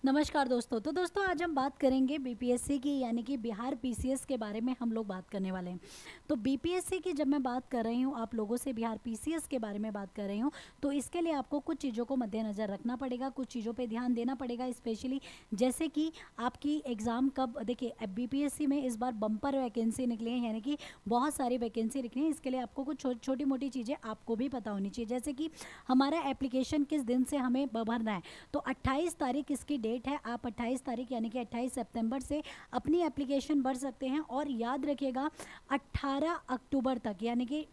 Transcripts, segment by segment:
नमस्कार दोस्तों। तो दोस्तों आज हम बात करेंगे बीपीएससी की, यानी कि बिहार पीसीएस के बारे में हम लोग बात करने वाले हैं। तो बीपीएससी की जब मैं बात कर रही हूँ, आप लोगों से बिहार पीसीएस के बारे में बात कर रही हूँ, तो इसके लिए आपको कुछ चीज़ों को मद्देनज़र रखना पड़ेगा, कुछ चीज़ों पे ध्यान देना पड़ेगा। स्पेशली जैसे कि आपकी एग्ज़ाम कब, देखिए बीपीएससी में इस बार बम्पर वैकेंसी निकली है, यानी कि बहुत सारी वैकेंसी निकली है। इसके लिए आपको कुछ छोटी मोटी चीज़ें आपको भी पता होनी चाहिए, जैसे कि हमारा एप्लीकेशन किस दिन से हमें भरना है। तो 28 तारीख इसकी डेट है। आप 28 तारीख यानी कि 28 सितंबर से अपनी एप्लीकेशन भर सकते हैं। और याद रखिएगा 18 अक्टूबर तक, यानी कि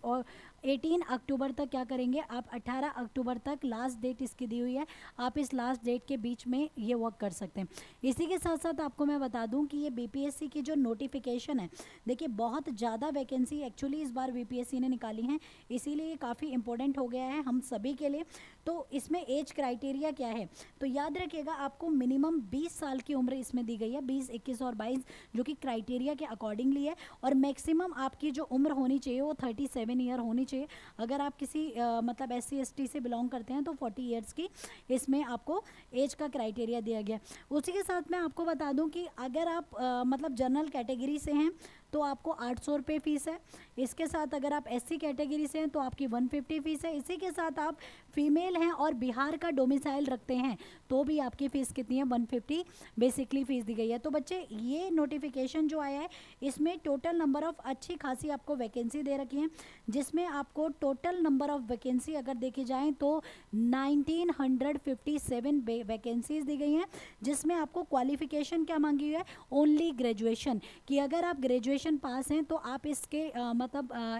18 अक्टूबर तक क्या करेंगे आप, 18 अक्टूबर तक लास्ट डेट इसकी दी हुई है। आप इस लास्ट डेट के बीच में ये वर्क कर सकते हैं। इसी के साथ साथ आपको मैं बता दूं कि ये बीपीएससी की जो नोटिफिकेशन है, देखिए बहुत ज़्यादा वैकेंसी एक्चुअली इस बार बीपीएससी ने निकाली हैं, इसीलिए काफ़ी इंपॉर्टेंट हो गया है हम सभी के लिए। तो इसमें एज क्राइटेरिया क्या है, तो याद रखिएगा आपको मिनिमम 20 साल की उम्र इसमें दी गई है, 20, 21 और 22, जो कि क्राइटेरिया के अकॉर्डिंगली है। और मैक्सिमम आपकी जो उम्र होनी चाहिए वो 37 ईयर होनी चाहिए। अगर आप किसी मतलब SC ST से बिलोंग करते हैं तो 40 ईयर्स की इसमें आपको एज का क्राइटेरिया दिया गया। उसी के साथ मैं आपको बता दूं कि अगर आप मतलब जनरल कैटेगरी से हैं तो आपको 800 रुपये फ़ीस है। इसके साथ अगर आप SC कैटेगरी से हैं तो आपकी 150 फ़ीस है। इसी के साथ आप फीमेल हैं और बिहार का डोमिसाइल रखते हैं तो भी आपकी फ़ीस कितनी है, 150 बेसिकली फ़ीस दी गई है। तो बच्चे ये नोटिफिकेशन जो आया है इसमें टोटल नंबर ऑफ़ अच्छी खासी आपको वैकेंसी दे रखी है, जिसमें आपको टोटल नंबर ऑफ़ वैकेंसी अगर देखी जाए तो 1957 वैकेंसीज दी गई हैं, जिसमें आपको क्वालिफिकेशन क्या मांगी हुई है, ओनली ग्रेजुएशन, कि अगर आप ग्रेजुएशन पास हैं तो आप इसके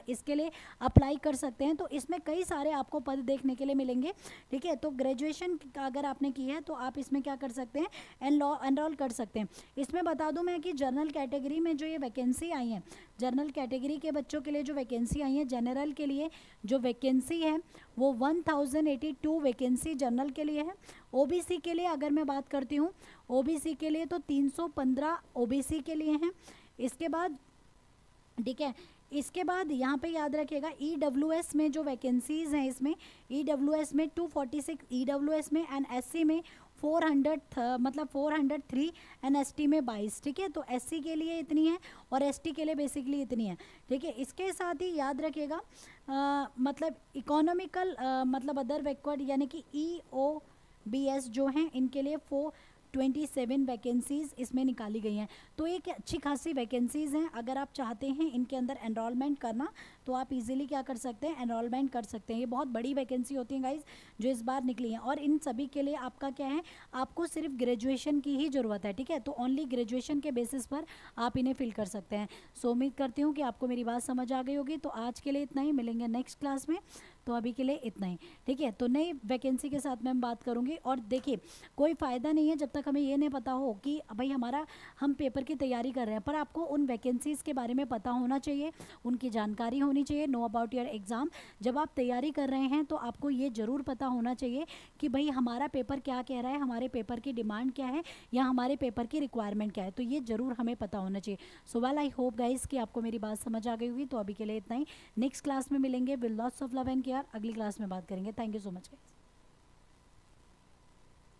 इसके लिए अप्लाई कर सकते हैं। तो इसमें कई सारे आपको पद देखने के लिए मिलेंगे, ठीक है। तो ग्रेजुएशन अगर आपने की है तो आप इसमें क्या कर सकते हैं, एनरोल कर सकते हैं। इसमें बता दूं मैं कि जनरल कैटेगरी में जो ये वैकेंसी आई है, जनरल कैटेगरी के बच्चों के लिए जो वैकेंसी आई है, जनरल के लिए जो वैकेंसी है वो 1082 वैकेंसी जनरल के लिए है। ओबीसी के लिए अगर मैं बात करती हूँ, ओबीसी के लिए तो 315 ओबीसी के लिए हैं। इसके बाद ठीक है, इसके बाद यहाँ पे याद रखिएगा EWS में जो वैकेंसीज़ हैं, इसमें EWS में 246 EWS में, एंड SC में 403 एंड ST में 22, ठीक है। तो SC के लिए इतनी है और ST के लिए बेसिकली इतनी है, ठीक है। इसके साथ ही याद रखिएगा मतलब इकोनॉमिकल मतलब अदर बैकवर्ड यानी कि EOBS जो हैं, इनके लिए 427 वैकेंसीज़ इसमें निकाली गई हैं। तो एक अच्छी खासी वैकेंसीज़ हैं। अगर आप चाहते हैं इनके अंदर एनरोलमेंट करना तो आप इजीली क्या कर सकते हैं, एनरोलमेंट कर सकते हैं। ये बहुत बड़ी वैकेंसी होती है गाइज जो इस बार निकली हैं, और इन सभी के लिए आपका क्या है, आपको सिर्फ ग्रेजुएशन की ही ज़रूरत है, ठीक है। तो ओनली ग्रेजुएशन के बेसिस पर आप इन्हें फिल कर सकते हैं। सो उम्मीद करती हूँ कि आपको मेरी बात समझ आ गई होगी। तो आज के लिए इतना ही, मिलेंगे नेक्स्ट क्लास में। तो अभी के लिए इतना ही, ठीक है। तो नई वैकेंसी के साथ मैं बात करूँगी। और देखिए कोई फ़ायदा नहीं है जब तक हमें ये नहीं पता हो कि भाई हम पेपर की तैयारी कर रहे हैं, पर आपको उन वैकेंसीज़ के बारे में पता होना चाहिए, उनकी जानकारी होनी चाहिए। Know about your exam. जब आप तैयारी कर रहे हैं तो आपको ये ज़रूर पता होना चाहिए कि भाई हमारा पेपर क्या कह रहा है, हमारे पेपर की डिमांड क्या है, या हमारे पेपर की रिक्वायरमेंट क्या है। तो ये ज़रूर हमें पता होना चाहिए। So well, I hope guys कि आपको मेरी बात समझ आ गई होगी। तो अभी के लिए इतना ही, नेक्स्ट क्लास में मिलेंगे with lots of love and care. अगली क्लास में बात करेंगे। Thank you so much guys.